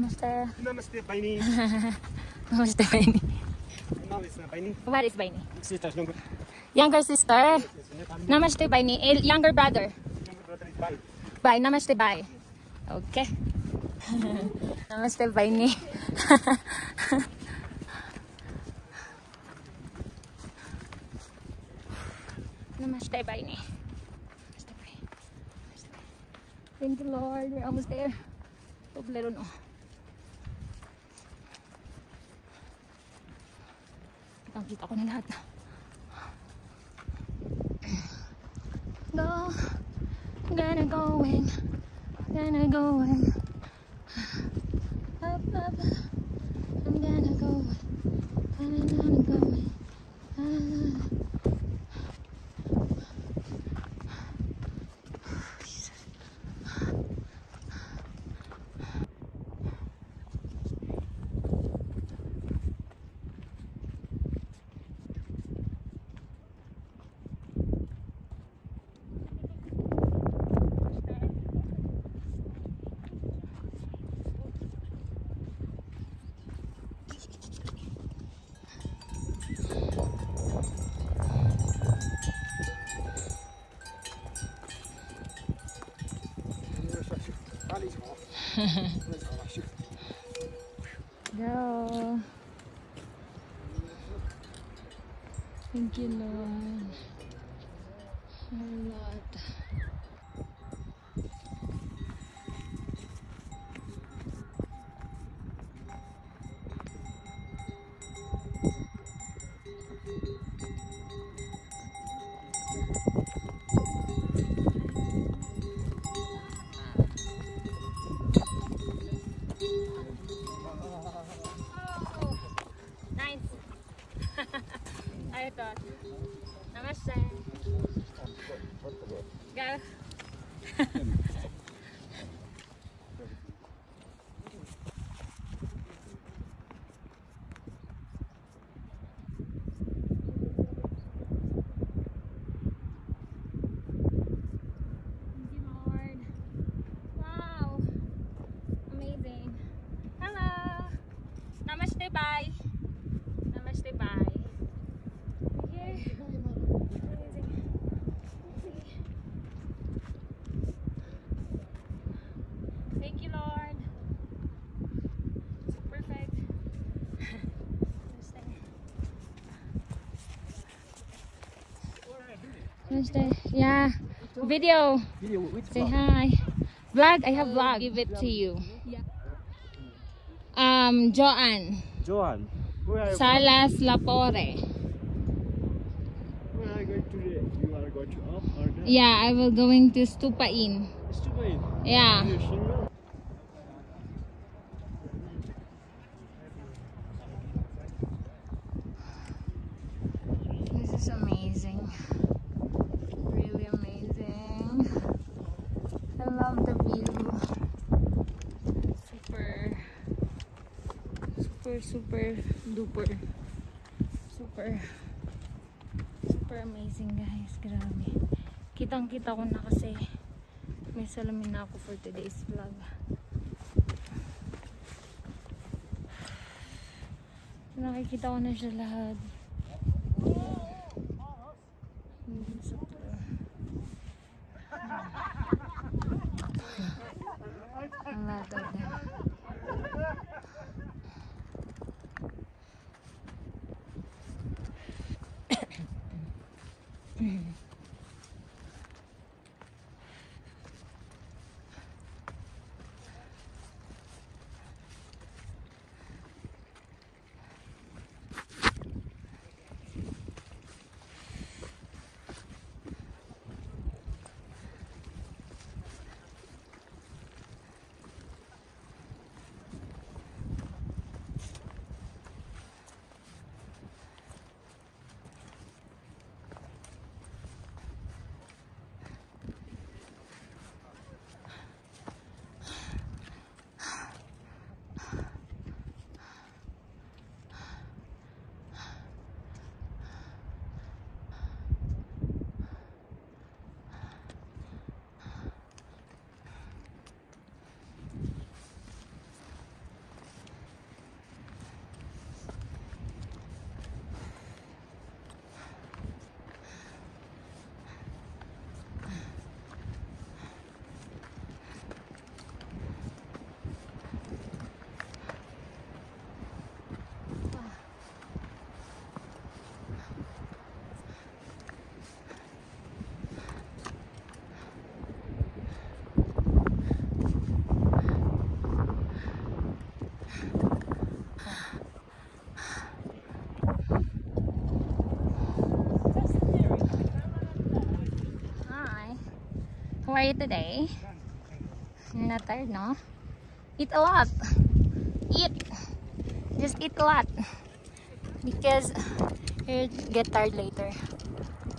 Namaste. Namaste, Baini. Namaste, Baini. Baini. What is Baini? Sister, younger Younger sister. Namaste, Baini. Younger brother. brother is Bai. Bye. Namaste, bye. Okay. Namaste, Baini. Namaste, Baini. Namaste, Baini. Thank you, Lord. We're almost there. Toblerone, oh. Kita ko na lahat. Gonna going up, up. I'm gonna go. Go. Thank you, Lord. A lot. I thought. Namaste. Go. Bye. Namaste, bye. Here. Amazing. Thank you, Lord. So perfect. Namaste. Yeah. Video. Say hi. Vlog. I have vlog. Give it to you. Joan. Where are you Salas Lapore. Where are you going today? You are going to up or down? Yeah, I will going to Stupa Inn. Stupid. Yeah. Are you single? This is amazing. Really amazing. I love the view. Super duper. Super amazing, guys. Grabe. Kitang-kita ko na kasi may salamin na ako for today's vlog. Nakikita ko na siya lahat. Super. A lot of them. How are you today? You're not tired, no? Eat a lot. Eat. Just eat a lot. Because you'll get tired later.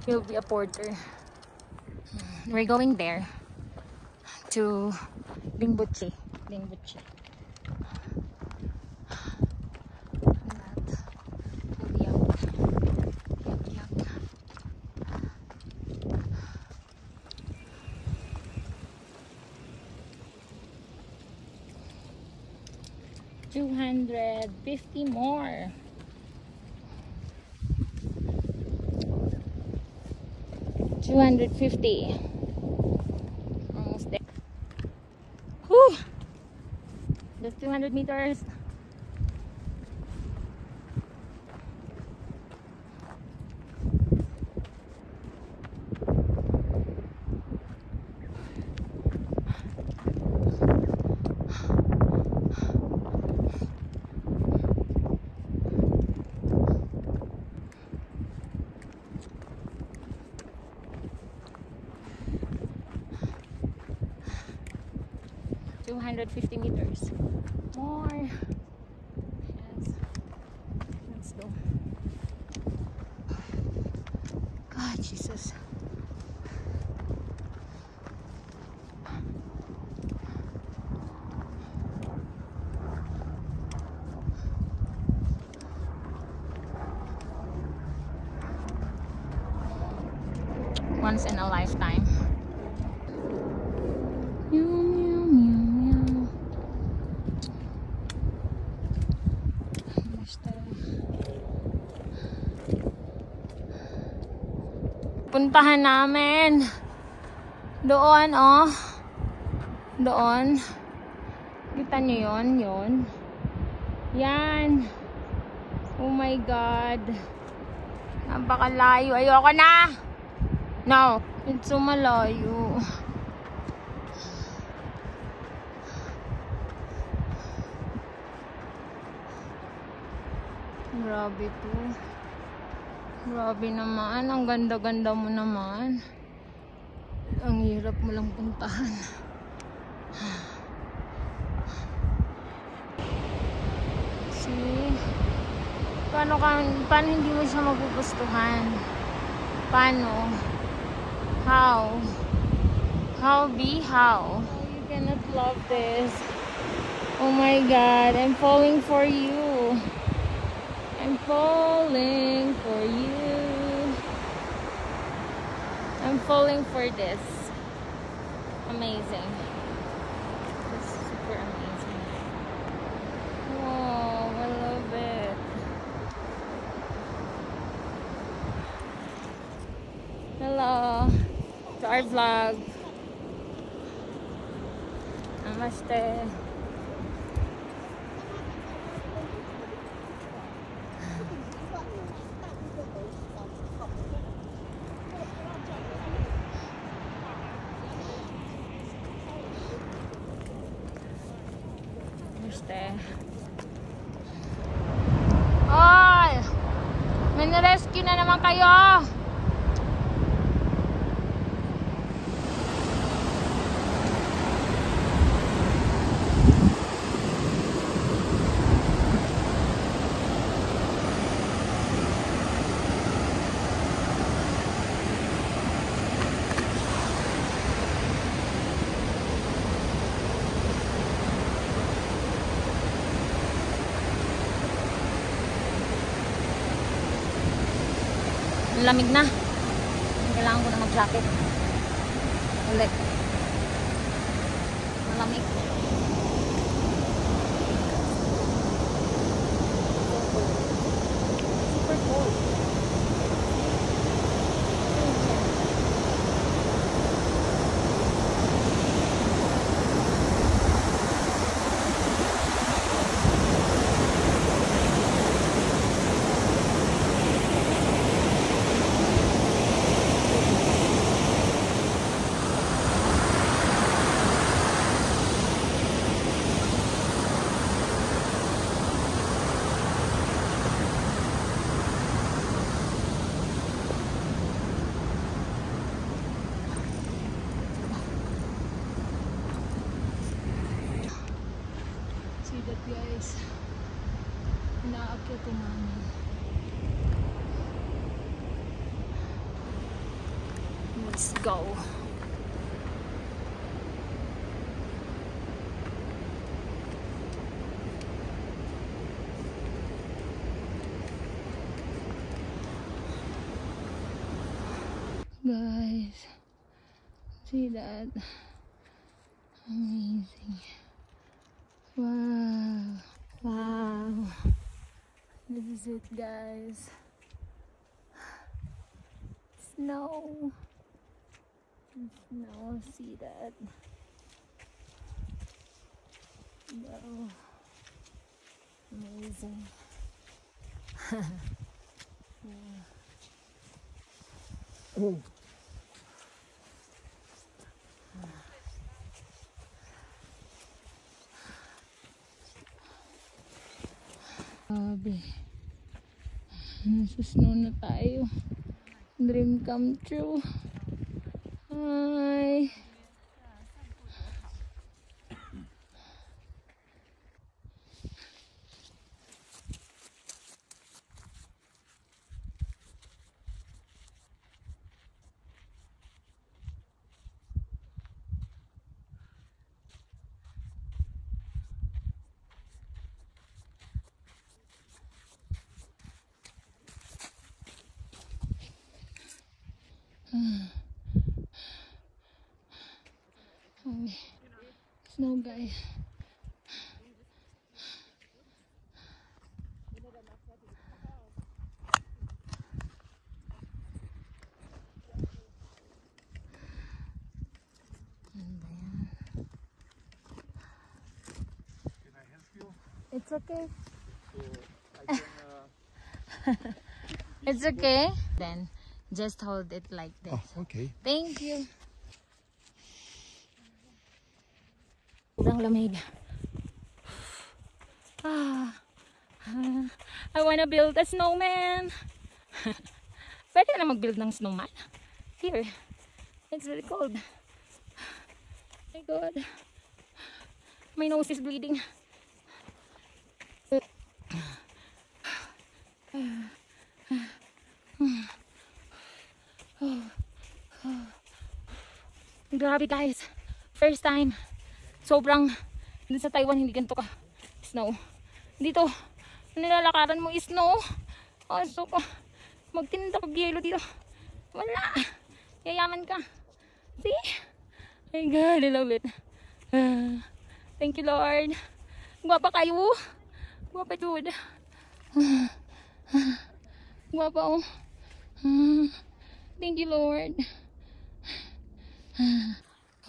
You'll be a porter. We're going there to Lingbuchi. Lingbuchi. $250 more. $250. Almost there. Whew! Just 200 meters. $250 meters. More. Yes. Let's go. God, Jesus. Once in a lifetime. Puntahan namin doon, oh, doon, kita nyo yun, yun, yan, oh my God, napakalayo, ayoko na, no, it's so malayo. Grabe to. Grabe naman, ang ganda-ganda mo naman. Ang hirap mo lang puntahan. See? Paano hindi mo siya magugustuhan? Paano? How? How? How? Oh, you cannot love this. Oh my God, I'm falling for you. I'm falling for you. I'm falling for this. Amazing. This is super amazing. Wow, I love it. Hello to our vlog. Namaste. Ay! May na-rescue na naman kayo! Lamig na. Kailangan ko na mag-jacket. Ulit. Malamig. Super cold. guys. Inaakyat ko namin. Let's go. Guys, see that? Amazing. Wow. Wow. This is it, guys. Snow. Snow, see that? Wow. Amazing. Yeah. Oh. Grabe. Nasa snow na tayo. Dream come true. Hi. Snow, guys. Can I help you? It's okay. So I can. It's okay. Then just hold it like this. Oh, okay. Thank you. Sobrang lamig. I wanna build a snowman. Pwede na mag-build ng snowman. Here. It's very cold. My God. My nose is bleeding. Grabe, guys. First time. Sobrang dun sa Taiwan hindi ganito ka snow. Dito nilalakaran mo is snow. Oh, so magtinda kag yelo dito. Wala. Yayaman ka. See? My God, I love it. Thank you, Lord. Guwapa kayo. Guwapa, dude. Guwapa, oh. Thank you, Lord.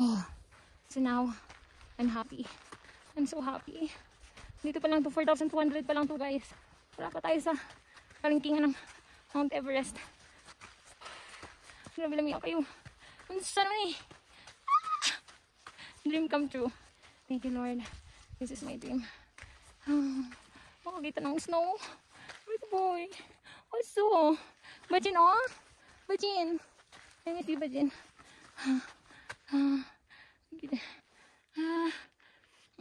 Oh. So now, I'm happy. I'm so happy. Dito pa lang to, 4,200 pa lang to, guys. Wala pa tayo sa palengkingan ng Mount Everest. Grabe lang kayo. Ang sana eh. Dream come true. Thank you, Lord. This is my dream. Makakita ng snow. Big boy. Also, Bajin, oh. Bajin. Let me see, Bajin.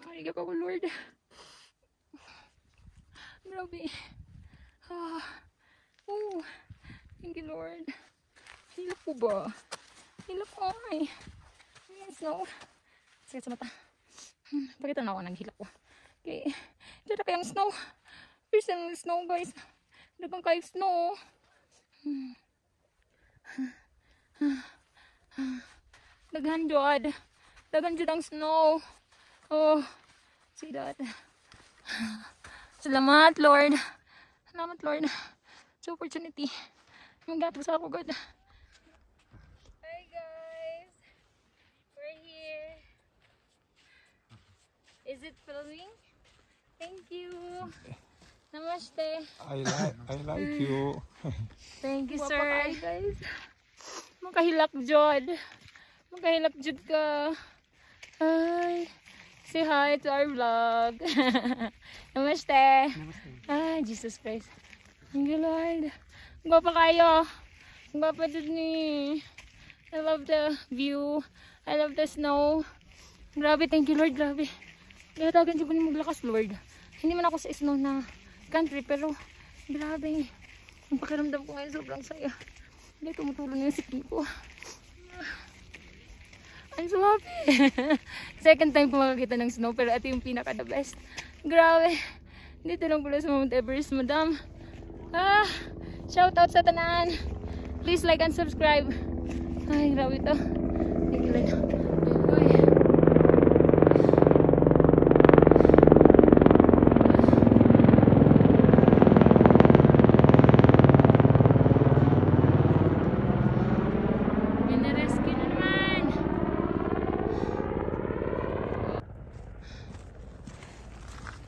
Mariga pa ko, Lord. Grabe. Oh, thank you, Lord. Hilap po ba? Hilap ko ay. Ayan, snow. Sakit sa mata. Bakit na ako naghilap ko? Okay. Dito kayang snow. There's some snow, guys. Dagang kayo snow. Daghan jod. Daghan jod ang snow. Oh, see that. Salamat, Lord. Salamat, Lord. Sa opportunity. Magato sa ako, God. Hi, guys. We're here. Is it filming? Thank you. Namaste. I like you. Thank you, sir. Guys. Makahilak jod. Makahilak jod ka. Hi. Say hi to our vlog. Namaste. Ah, Jesus Christ. Thank you, Lord. Gwapa kayo. Gwapa jud ni. I love the view. I love the snow. Grabe, thank you, Lord. Grabe. Gatagan jud ko ni maglakas, Lord. Hindi man ako sa snow na country, pero grabe. Ang pakiramdam ko ngayon sobrang saya. Hindi tumutulong yung sikip ko. I'm so happy. Second time ko makakita ng snow, pero ito yung pinaka the best. Grabe. Dito lang pala sa Mount Everest, madam. Shout out sa tanan. Please like and subscribe. Ay, grabe ito. Thank you, Lord.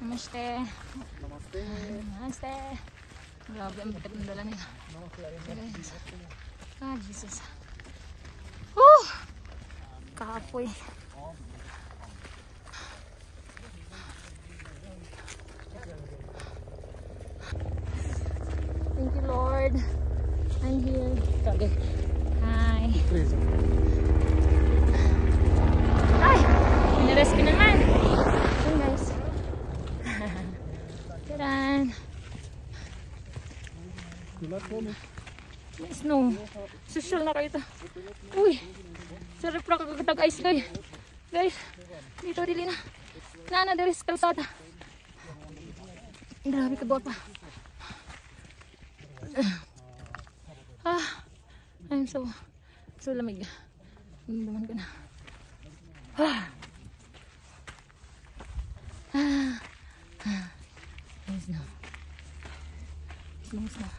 Namaste. Namaste. Namaste. Grabe, ang bigat ng dala nila. Ah, Jesus. Woo! Kapoy. Thank you, Lord. I'm here. Okay. Hi. Ay! Pinarescue naman. Ayun, guys. Taran. Snow. Social na kayo ito. Uy. Sarap na kakatag-ice guys. Guys. Dito dili na. Nana, there is kalsada. Grabe ka bota. I'm so lamig. Naman ko na. Snow. Snow.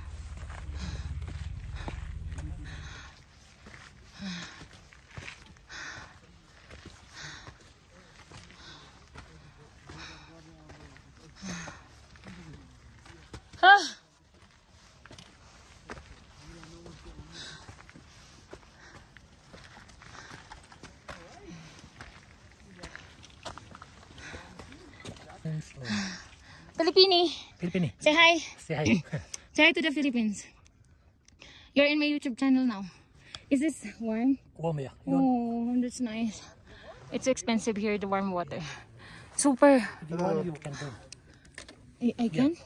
Filipini. Say hi. Say hi. Say hi to the Philippines. You're in my YouTube channel now. Is this warm? Warm, yeah. Oh, that's nice. It's expensive here, the warm water. Super. If you want, you can go. I can?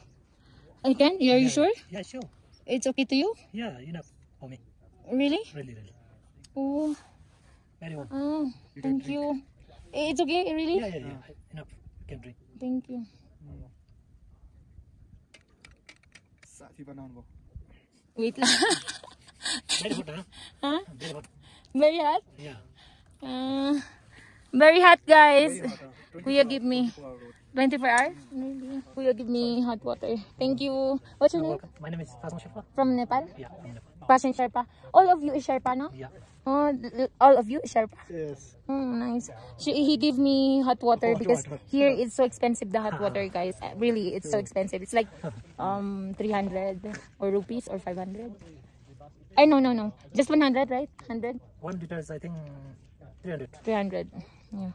I can? Are you sure? Yeah, sure. It's okay to you? Yeah, enough for me. Really? Really, really. Oh. Very warm. Oh, thank you. It's okay, really? Yeah. Enough. You can drink. Thank you. Wait lang. Very hot, huh? Huh? Very hot. Very hot? Yeah. Very hot, guys. Kuya give me 24 hours? Maybe. Kuya give me hot water. Thank you. What's your name? Welcome. My name is Pasong Sherpa. From Nepal? Yeah, from Nepal. Passion Sherpa. All of you is Sherpa, no? Yeah. Oh, all of you is Sherpa? Yes. Nice. He gave me hot water because here it's so expensive, the hot water, guys. Really, it's so expensive. It's like 300 or rupees or 500. I no. Just 100, right? 100? 1 liter is, I think, 300. 300. Yeah.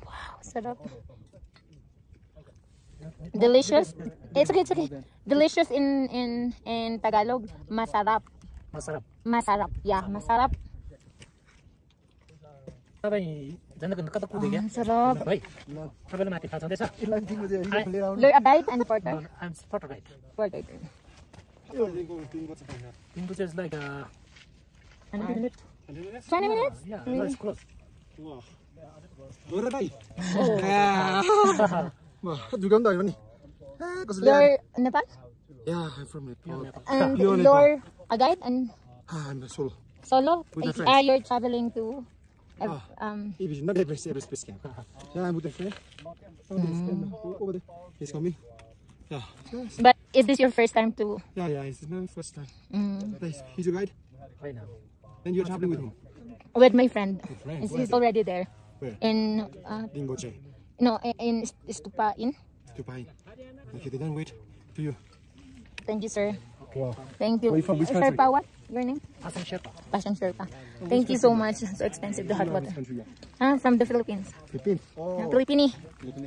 Wow, sarap. Delicious. It's okay. Delicious in Tagalog. Masarap. Masarap. Masarap. Yeah, masarap. Sabay, dyan nagkatapo din yan. Sarap. Sabay. Sabay naman natin. Saan desa? You're a guide and porter? I'm supporter guide. Porter. English is like 20 minutes? yeah, it's close. You're Nepal? Yeah, I'm from Nepal. And You're you're a guide and I'm solo. solo? With my friends. You're traveling to Not every space camp. Yeah, I'm with a friend. Over there. He's coming. Yeah. but is this your first time to Yeah, it's my first time. He's a guide. Right now. And you're traveling with him? with my friend? friend? He's already there. Where? In Dingo Che. no, in Stupa Inn. To buy. Okay, then wait to you. Thank you, sir. Wow. Thank you. Where you from? Which country? Sherpa, what? Your name? Pasong Sherpa. Passion Sherpa. Thank you so much. So expensive, the hot water. Country, yeah. From the Philippines. Philippines. Oh. Filipini.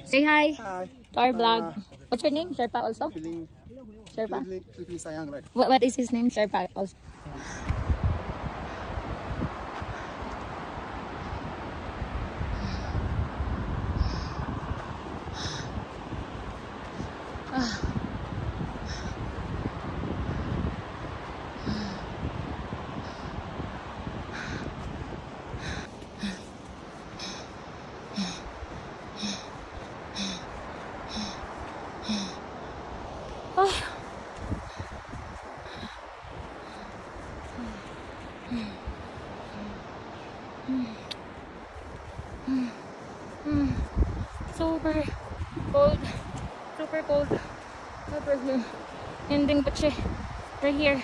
Say hi Hi. to our vlog. What's your name? Sherpa also? Sherpa. Philippines sayang, right? What is his name? Sherpa also. Super cold. Super cold. Super cold. Ending Butche. We're here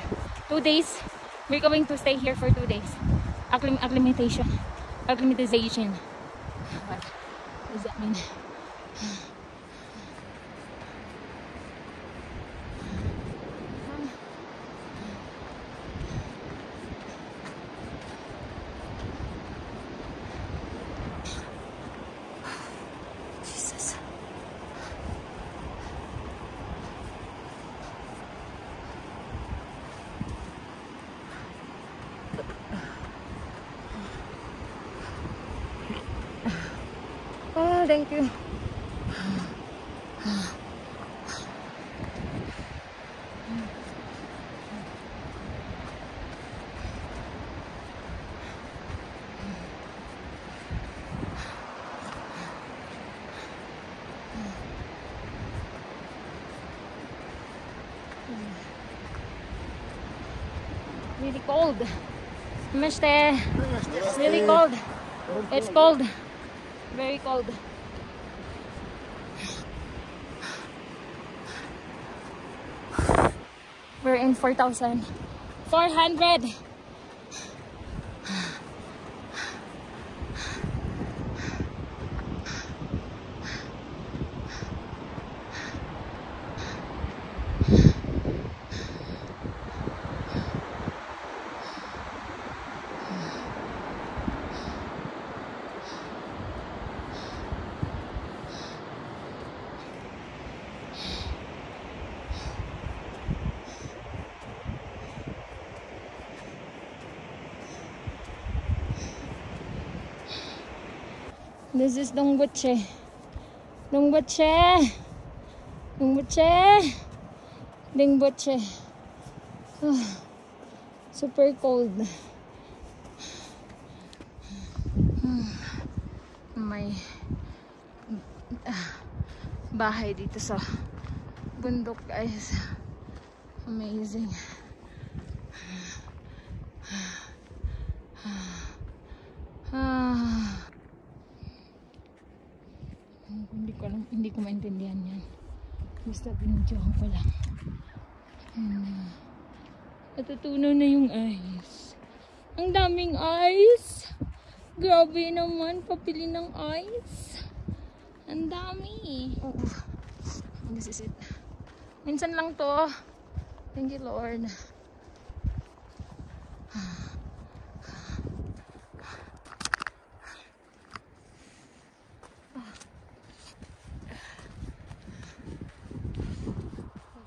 2 days. We're going to stay here for 2 days. Acclimatization. What does that mean? Jesus. Oh, thank you. Really cold. Namaste. Really cold. It's cold. Very cold. We're in 4,400. This is Dongbuche. Dongbuche. Dongbuche. Dongbuche. Oh, super cold. May bahay dito sa bundok, guys. Amazing. Hindi ko maintindihan yan. Basta binudyohan ko lang. Natutunaw na yung ice. Ang daming ice. Grabe naman, papili ng ice. Ang dami. Oh, this is it. Minsan lang to. Thank you, Lord.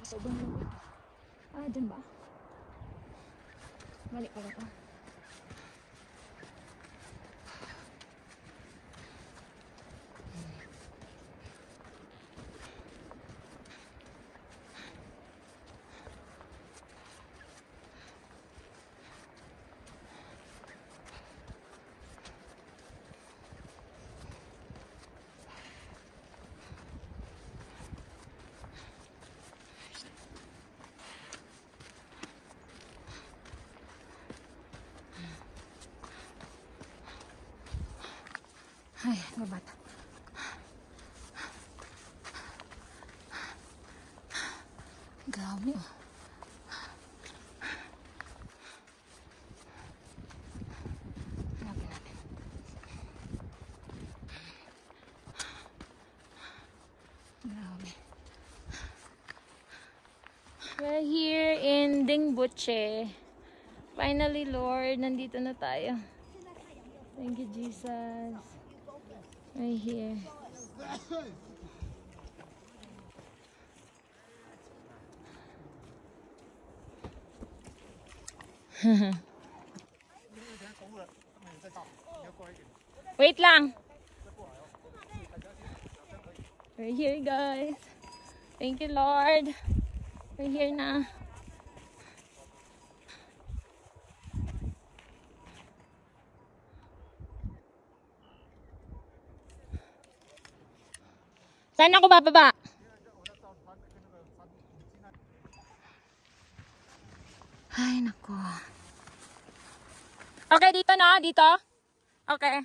Sobrang lambot. Dun ba? Balik pala to. Ay, gabat. Grabe, oh. Hanapin natin. Grabe. We're here in Dingbuche. Finally, Lord, nandito na tayo. Thank you, Jesus. Right here. Wait lang. We're here, guys. Thank you, Lord. We're here na. Saan ako bababa? Ay, nako. Okay, dito na. Dito. Okay.